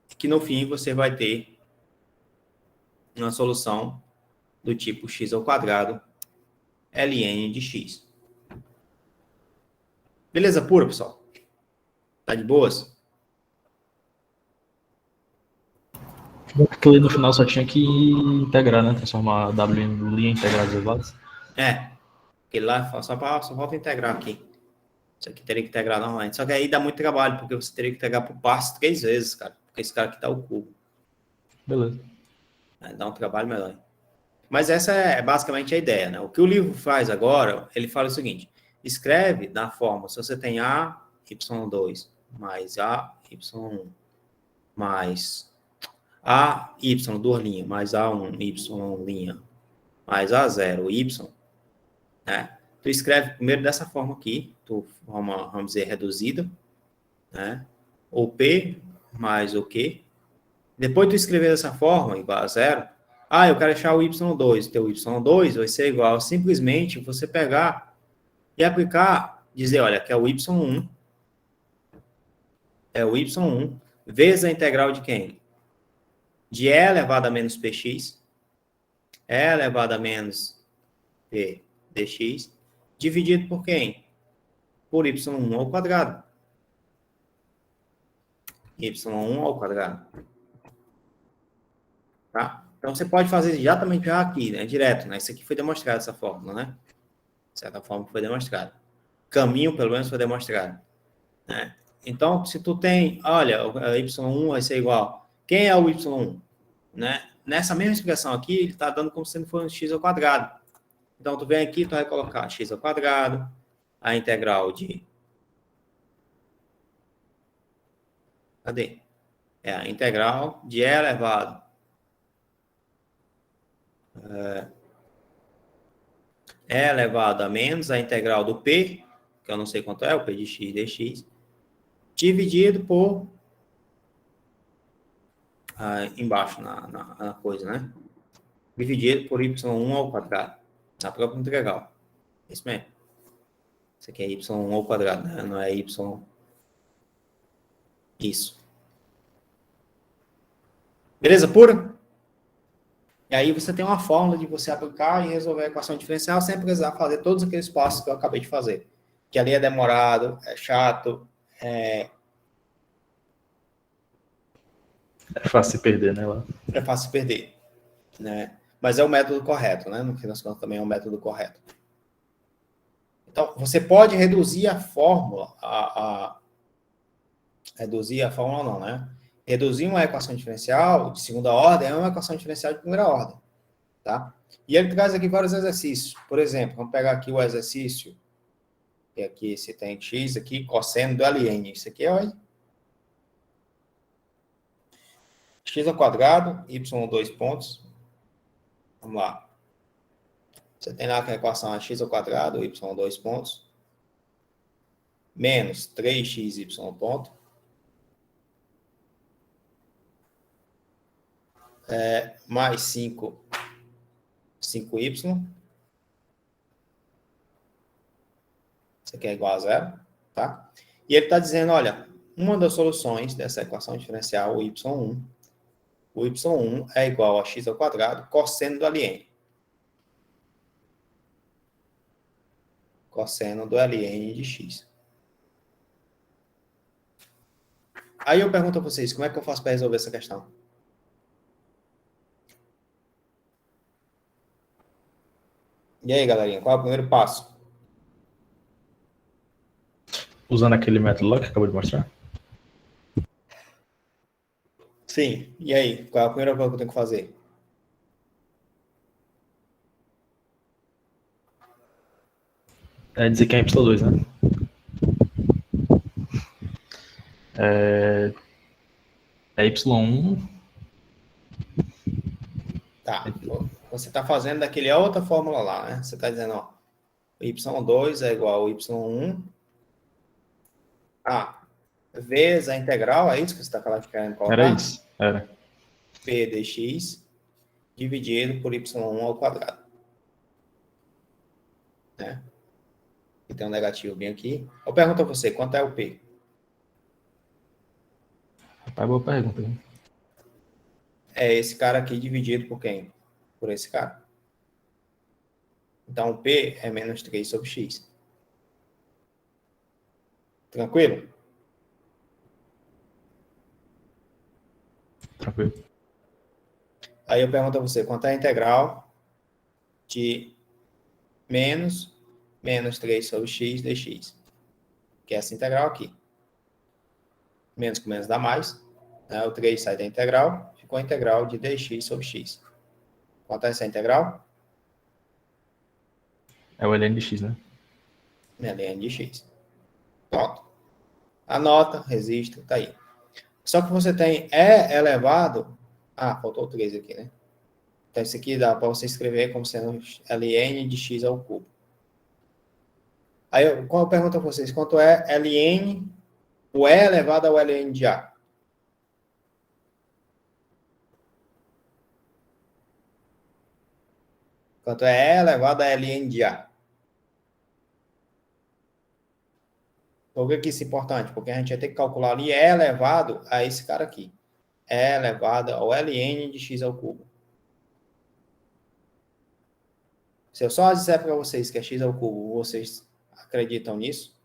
e que no fim você vai ter uma solução do tipo x ao quadrado ln de x. Beleza pura, pessoal? Tá de boas? Aquilo ali no final só tinha que integrar, né? Transformar a W em linha integradas elevadas. Aquele lá só falta integrar aqui. Isso aqui teria que integrar normalmente. Só que aí dá muito trabalho, porque você teria que integrar por passo 3 vezes, cara. Porque esse cara aqui tá o cubo. Beleza. Dá um trabalho melhor. Mas essa é basicamente a ideia, né? O que o livro faz agora, ele fala o seguinte: escreve na forma, se você tem A, Y2, mais A, Y1, mais A, Y, duas linhas, mais A1, Y, linha, mais A0, Y, né? Tu escreve primeiro dessa forma aqui, forma, vamos dizer, reduzida, né? O P mais o Q. Depois tu escrever dessa forma, igual a zero, eu quero achar o Y2. O teu Y2 vai ser igual a simplesmente você pegar e aplicar, dizer, olha, que é o Y1, vezes a integral de quem? De E elevado a menos PX, E elevado a menos P dx, dividido por quem? Por Y1 ao quadrado. Y1 ao quadrado. Tá? Então, você pode fazer exatamente já aqui, né? Direto, né? Isso aqui foi demonstrado, essa fórmula, né? De certa forma, foi demonstrado. Caminho, pelo menos, foi demonstrado. Né? Então, se tu tem, olha, o Y1 vai ser igual. Quem é o Y1? Né? Nessa mesma expressão aqui, ele está dando como se fosse x ao quadrado. Então, tu vem aqui, tu vai colocar x ao quadrado, a integral de... Cadê? É a integral de E elevado E elevado a menos a integral do P, que eu não sei quanto é, o P de x dx, dividido por embaixo na coisa, né? Dividido por y1 ao quadrado, na própria integral. Isso mesmo. Isso aqui é y1 ao quadrado, né? Não é y... Isso. Beleza pura? E aí você tem uma fórmula de você aplicar e resolver a equação diferencial sem precisar fazer todos aqueles passos que eu acabei de fazer. Que ali é demorado, é chato, É fácil se perder, né? Lá. É fácil se perder, né? Mas é o método correto, né? No fim das contas, também é o método correto. Então, você pode reduzir a fórmula, reduzir a fórmula não, né? Reduzir uma equação diferencial de segunda ordem é uma equação diferencial de primeira ordem, tá? E ele traz aqui vários exercícios. Por exemplo, vamos pegar aqui o exercício, que aqui você tem x aqui, cosseno do ln. Isso aqui é x ao quadrado, y 2 pontos. Vamos lá. Você tem lá que a equação é x ao quadrado, y 2 pontos, menos 3xy ponto, mais 5y. Isso aqui é igual a zero, tá? E ele está dizendo, olha, uma das soluções dessa equação diferencial, o y1 é igual a x ao quadrado, cosseno do ln. Cosseno do ln de x. Aí eu pergunto a vocês, como é que eu faço para resolver essa questão? E aí, galerinha, qual é o primeiro passo? Usando aquele método lá que acabou de mostrar. Sim, e aí, qual é a primeira coisa que eu tenho que fazer? É dizer que é Y2, né? É Y1. Tá, você está fazendo daquele outra fórmula lá, né? Você está dizendo, ó, y2 é igual ao y1, vezes a integral, é isso que você está querendo Era colocar? isso. Era. P dx dividido por y1 ao quadrado, né? E tem um negativo bem aqui. Eu pergunto a você, quanto é o P? Rapaz, boa pergunta. Hein? É esse cara aqui dividido por quem? Por esse cara. Então, o P é menos 3 sobre x. Tranquilo? Tranquilo. Aí eu pergunto a você, quanto é a integral de menos 3 sobre x dx? Que é essa integral aqui. Menos com menos dá mais. Né? O 3 sai da integral, ficou a integral de dx sobre x. Quanto é essa integral? É o ln de x, né? Ln de x. Pronto. Anota, registra, tá aí. Só que você tem e elevado... faltou 3 aqui, né? Então, isso aqui dá para você escrever como sendo ln de x ao cubo. Aí, qual eu pergunto a vocês? Quanto é ln, o e elevado ao ln de a? Quanto é e elevado a ln de a? Por que isso é importante? Porque a gente vai ter que calcular ali e elevado a esse cara aqui. E elevado ao ln de x ao cubo. Se eu só disser para vocês que é x ao cubo, vocês acreditam nisso?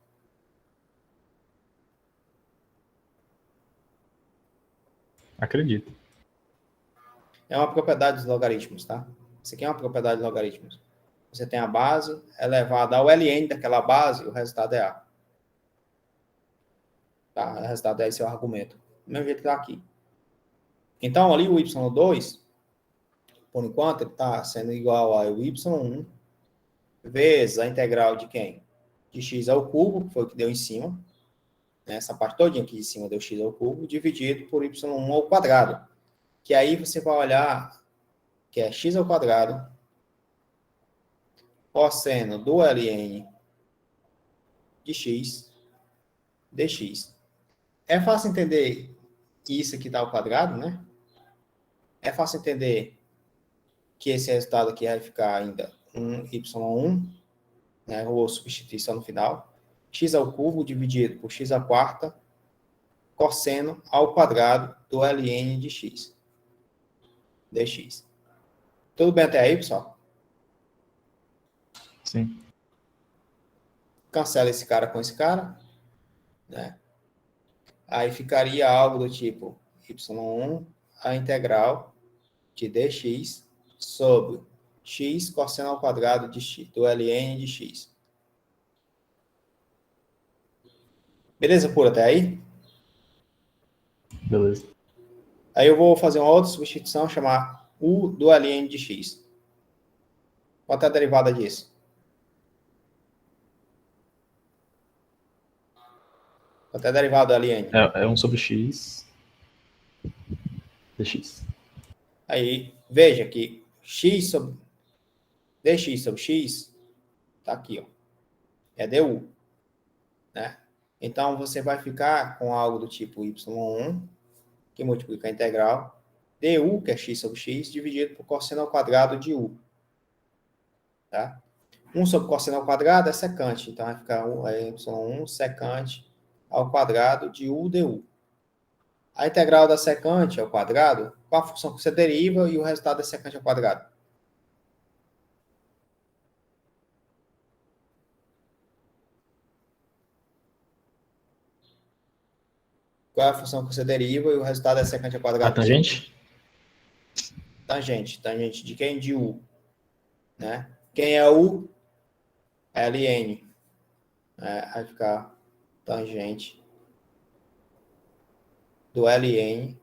Acredito. É uma propriedade dos logaritmos, tá? Isso aqui é uma propriedade dos logaritmos. Você tem a base elevada ao ln daquela base, o resultado é a. Tá? O resultado é esse o argumento. Do mesmo jeito que está aqui. Então, ali o y2, por enquanto, ele está sendo igual ao y1 vezes a integral de quem? De x ao cubo, que foi o que deu em cima. Né? Essa parte todinha aqui em cima deu x ao cubo, dividido por y1 ao quadrado. Que aí você vai olhar que é x ao quadrado cosseno do ln de x dx. É fácil entender que isso aqui está ao quadrado, né? É fácil entender que esse resultado aqui vai ficar ainda y1, né? Ou substituição no final. X ao cubo dividido por x à quarta cosseno ao quadrado do ln de x dx. Tudo bem até aí, pessoal? Sim. Cancela esse cara com esse cara, né? Aí ficaria algo do tipo y1, a integral de dx sobre x cosseno ao quadrado de x, do ln de x. Beleza pura até aí? Beleza. Aí eu vou fazer uma outra substituição, chamar u do ln de x. Qual é a derivada disso? Qual é a derivada do ln? É 1 sobre x dx. Aí, veja que x sobre dx sobre x está aqui, ó. É du, né? Então, você vai ficar com algo do tipo y1, que multiplica a integral, du, que é x sobre x, dividido por cosseno ao quadrado de u. Tá? 1 sobre cosseno ao quadrado é secante, então vai ficar y1 secante ao quadrado de u du. A integral da secante ao quadrado, qual a função que você deriva e o resultado é secante ao quadrado? Qual é a função que você deriva e o resultado é secante ao A quadrado. tangente? Tangente de quem? De U. Né? Quem é U? Ln. Vai ficar tangente do Ln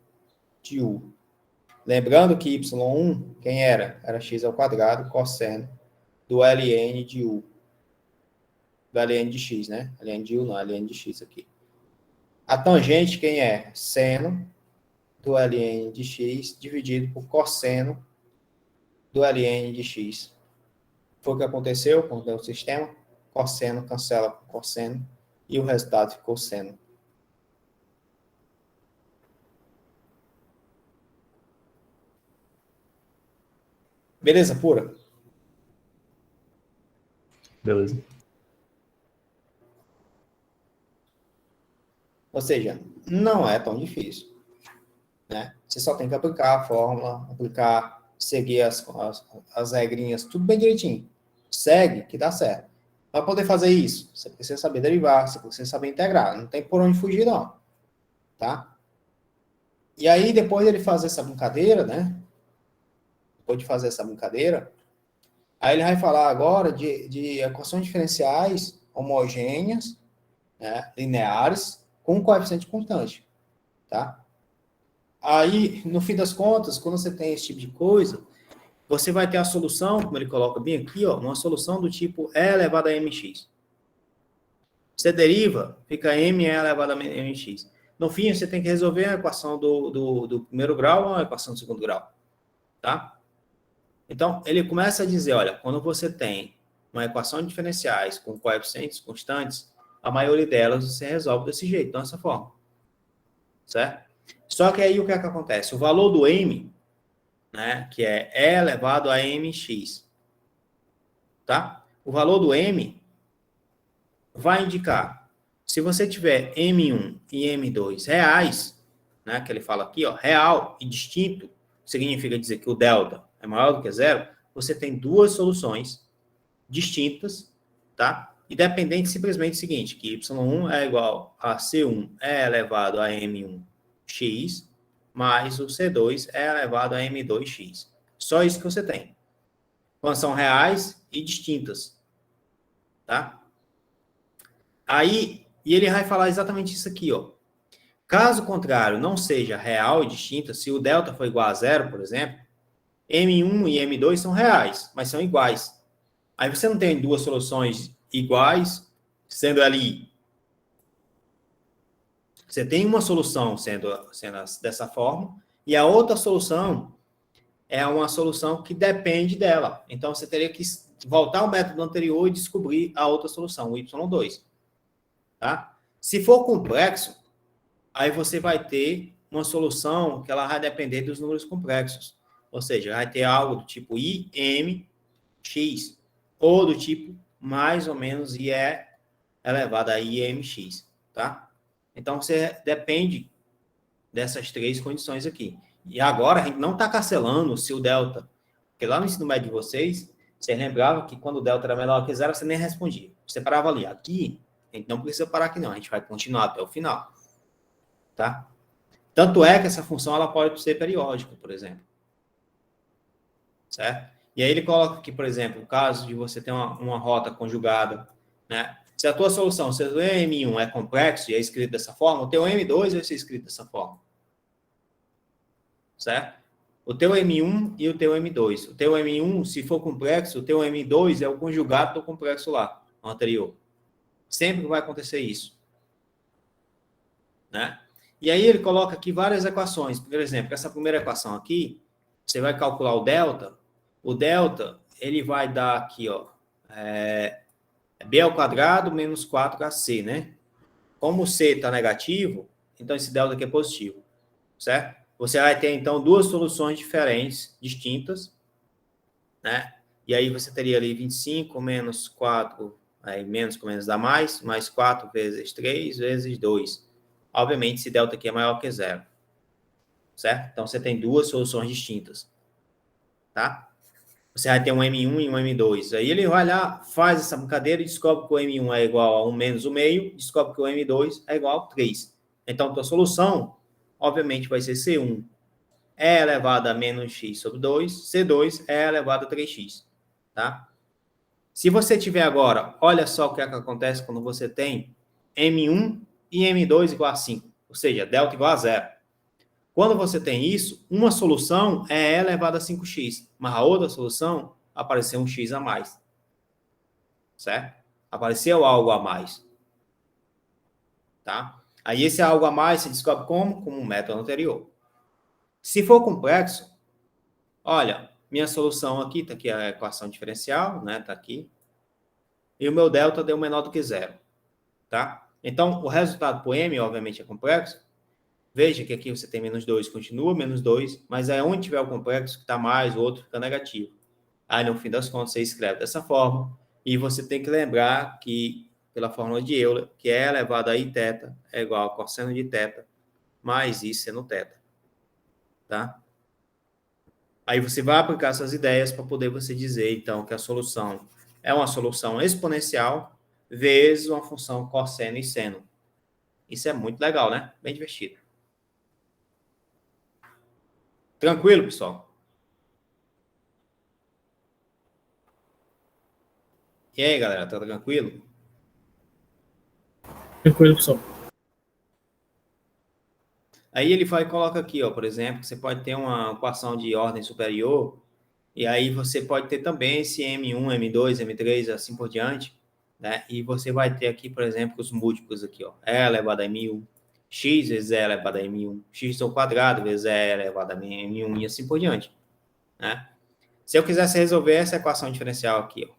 de U. Lembrando que y1, quem era? Era x ao quadrado, cosseno do Ln de U. Do Ln de x, né? Ln de U não, Ln de x aqui. A tangente, quem é? Seno do Ln de x dividido por cosseno do Ln de x. Foi o que aconteceu com o sistema. Cosseno cancela com cosseno e o resultado ficou seno. Beleza pura? Beleza. Ou seja, não é tão difícil. Né? Você só tem que aplicar a fórmula, seguir as regrinhas, tudo bem direitinho. Segue, que dá certo. Para poder fazer isso, você precisa saber derivar, você precisa saber integrar. Não tem por onde fugir, não. Tá? E aí, depois ele fazer essa brincadeira, né? Depois de fazer essa brincadeira, aí ele vai falar agora de equações diferenciais homogêneas, né? Lineares, com um coeficiente constante. Tá? Aí, no fim das contas, quando você tem esse tipo de coisa, você vai ter a solução, como ele coloca bem aqui, ó, uma solução do tipo e elevado a mx. Você deriva, fica m e elevado a mx. No fim, você tem que resolver a equação do primeiro grau ou a equação do segundo grau. Tá? Então, ele começa a dizer, olha, quando você tem uma equação de diferenciais com coeficientes constantes, a maioria delas você resolve desse jeito, dessa forma. Certo? Só que aí o que é que acontece? O valor do m, né, que é e elevado a mx, tá? O valor do m vai indicar, se você tiver m1 e m2 reais, né, que ele fala aqui, ó, real e distinto, significa dizer que o delta é maior do que zero, você tem duas soluções distintas, tá? E dependente simplesmente do seguinte, que y1 é igual a c1 é elevado a m1x, mais o C2 é elevado a M2x. Só isso que você tem. Quando são reais e distintas. Tá? Aí, e ele vai falar exatamente isso aqui, ó. Caso contrário, não seja real e distinta, se o delta for igual a zero, por exemplo, M1 e M2 são reais, mas são iguais. Aí você não tem duas soluções iguais, sendo ali. Você tem uma solução sendo dessa forma, e a outra solução é uma solução que depende dela. Então, você teria que voltar ao método anterior e descobrir a outra solução, o y2. Tá? Se for complexo, aí você vai ter uma solução que ela vai depender dos números complexos. Ou seja, vai ter algo do tipo IMX, ou do tipo mais ou menos IE elevado a IMX. Tá? Então, você depende dessas três condições aqui. E agora, a gente não está cancelando se o delta, porque lá no ensino médio de vocês, você lembrava que quando o delta era menor que zero, você nem respondia. Você parava ali. Aqui, a gente não precisa parar aqui não, a gente vai continuar até o final. Tá? Tanto é que essa função ela pode ser periódica, por exemplo. Certo? E aí ele coloca aqui, por exemplo, o caso de você ter uma rota conjugada, né? Se a tua solução, se o M1 é complexo e é escrito dessa forma, o teu M2 vai ser escrito dessa forma. Certo? O teu M1 e o teu M2. O teu M1, se for complexo, o teu M2 é o conjugado do complexo lá, no anterior. Sempre vai acontecer isso. Né? E aí ele coloca aqui várias equações. Por exemplo, essa primeira equação aqui, você vai calcular o delta. O delta, ele vai dar aqui, ó, b ao quadrado menos 4ac, né? Como o c está negativo, então esse delta aqui é positivo. Certo? Você vai ter, então, duas soluções diferentes, distintas, né? E aí você teria ali 25 menos 4, aí menos com menos dá mais 4 vezes 3 vezes 2. Obviamente, esse delta aqui é maior que zero. Certo? Então, você tem duas soluções distintas. Tá? Você vai ter um M1 e um M2. Aí ele vai lá, faz essa brincadeira e descobre que o M1 é igual a 1 menos o meio, descobre que o M2 é igual a 3. Então, tua solução, obviamente, vai ser C1 é elevado a menos x sobre 2, C2 é elevado a 3x, tá? Se você tiver agora, olha só o que, é que acontece quando você tem M1 e M2 igual a 5, ou seja, delta igual a zero. Quando você tem isso, uma solução é elevada a 5x, mas a outra solução apareceu um x a mais, certo? Apareceu algo a mais, tá? Aí esse algo a mais se descobre como? Como um método anterior. Se for complexo, olha, minha solução aqui, tá aqui a equação diferencial, né? Tá aqui. E o meu delta deu menor do que zero, tá? Então, o resultado por m, obviamente, é complexo. Veja que aqui você tem menos 2, continua menos 2, mas é onde tiver o complexo que está mais, o outro fica negativo. Aí, no fim das contas, você escreve dessa forma. E você tem que lembrar que, pela fórmula de Euler, que é elevado a i θ é igual a cosseno de θ mais i seno θ, tá? Aí você vai aplicar essas ideias para poder você dizer, então, que a solução é uma solução exponencial vezes uma função cosseno e seno. Isso é muito legal, né? Bem divertido. Tranquilo, pessoal? E aí, galera, tá tranquilo? Tranquilo, pessoal. Aí ele vai e coloca aqui, ó, por exemplo, que você pode ter uma equação de ordem superior, e aí você pode ter também esse M1, M2, M3, assim por diante, né? E você vai ter aqui, por exemplo, os múltiplos aqui, ó, E elevado a M1, X vezes E elevado a M1, X ao quadrado vezes E elevado a M1 e assim por diante, né? Se eu quisesse resolver essa equação diferencial aqui, ó,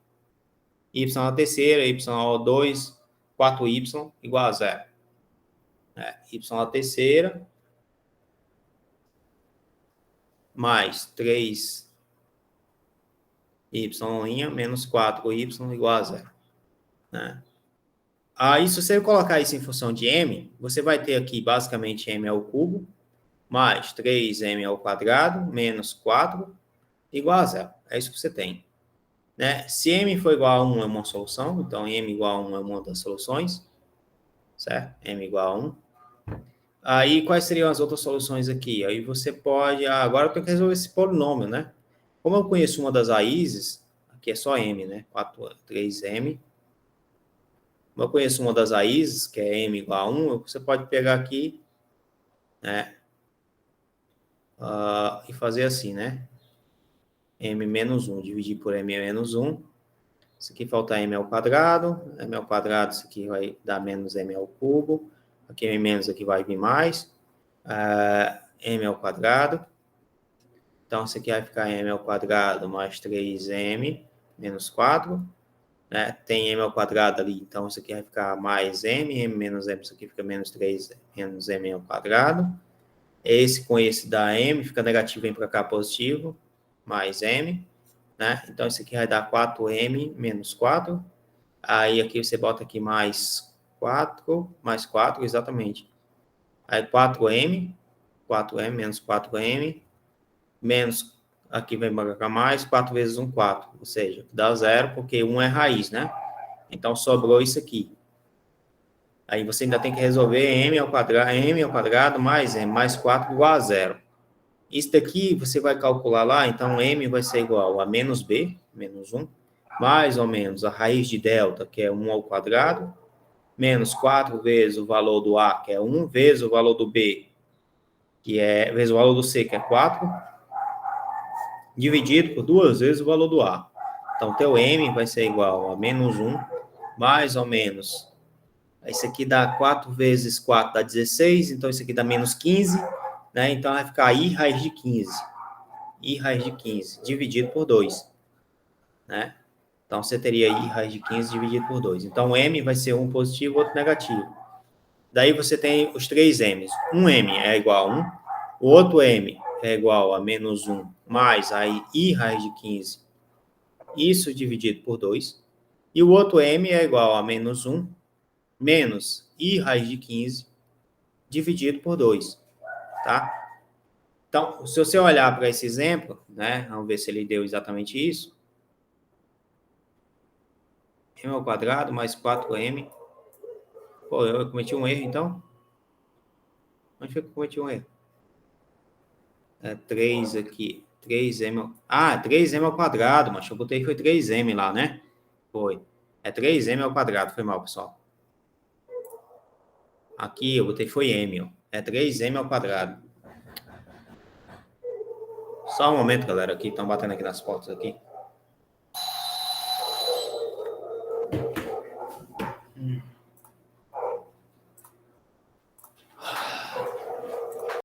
y à terceira, y ao 2, 4y igual a zero, né? Y à terceira mais 3y' menos 4y igual a zero, né? Aí, se você colocar isso em função de m, você vai ter aqui, basicamente, m ao cubo, mais 3m ao quadrado, menos 4, igual a zero. É isso que você tem, né? Se m for igual a 1, é uma solução, então m igual a 1 é uma das soluções, certo? M igual a 1. Aí, quais seriam as outras soluções aqui? Aí você pode... agora eu tenho que resolver esse polinômio, né? Como eu conheço uma das raízes, aqui é só m, né? 3m. Como eu conheço uma das raízes, que é m igual a 1, você pode pegar aqui, né? E fazer assim, né? m menos 1, dividir por m menos 1. Isso aqui falta m ao quadrado. M ao quadrado, isso aqui vai dar menos m ao cubo. Aqui m menos, aqui vai vir mais. M ao quadrado. Então, isso aqui vai ficar m ao quadrado mais 3m menos 4. Né? Tem m ao quadrado ali, então isso aqui vai ficar mais m menos m, isso aqui fica menos 3 menos m ao quadrado. Esse com esse dá m, fica negativo, vem para cá positivo, mais m. Né? Então, isso aqui vai dar 4m menos 4. Aí, aqui você bota aqui mais 4, exatamente. Aí, 4m menos 4m, menos, aqui vem para cá mais, 4 vezes 1, 4. Ou seja, dá 0, porque 1 é raiz, né? Então, sobrou isso aqui. Aí, você ainda tem que resolver m ao quadrado mais m mais 4 igual a 0. Isso daqui você vai calcular lá, então m vai ser igual a menos b, menos 1, mais ou menos a raiz de delta, que é 1 ao quadrado, menos 4 vezes o valor do a, que é 1, vezes o valor do b, que é, vezes o valor do c, que é 4, dividido por 2 vezes o valor do a. Então, teu m vai ser igual a menos 1, mais ou menos. Isso aqui dá 4 vezes 4 dá 16, então isso aqui dá menos 15, né? Então vai ficar i raiz de 15. I raiz de 15 dividido por 2, né? Então você teria i raiz de 15 dividido por 2. Então m vai ser um positivo, outro negativo. Daí você tem os três m's. Um m é igual a 1, o outro m é igual a menos 1 mais aí i raiz de 15, isso dividido por 2. E o outro m é igual a menos 1 menos i raiz de 15 dividido por 2, tá? Então, se você olhar para esse exemplo, né, vamos ver se ele deu exatamente isso. M ao quadrado mais 4m. Pô, eu cometi um erro, então. Onde foi que eu cometi um erro? É 3 aqui. 3m. Ah, 3m ao quadrado, mas eu botei que foi 3m lá, né? Foi. É 3m ao quadrado. Foi mal, pessoal. Aqui eu botei foi m, ó. É 3m ao quadrado. Só um momento, galera. Aqui estão batendo aqui nas portas aqui.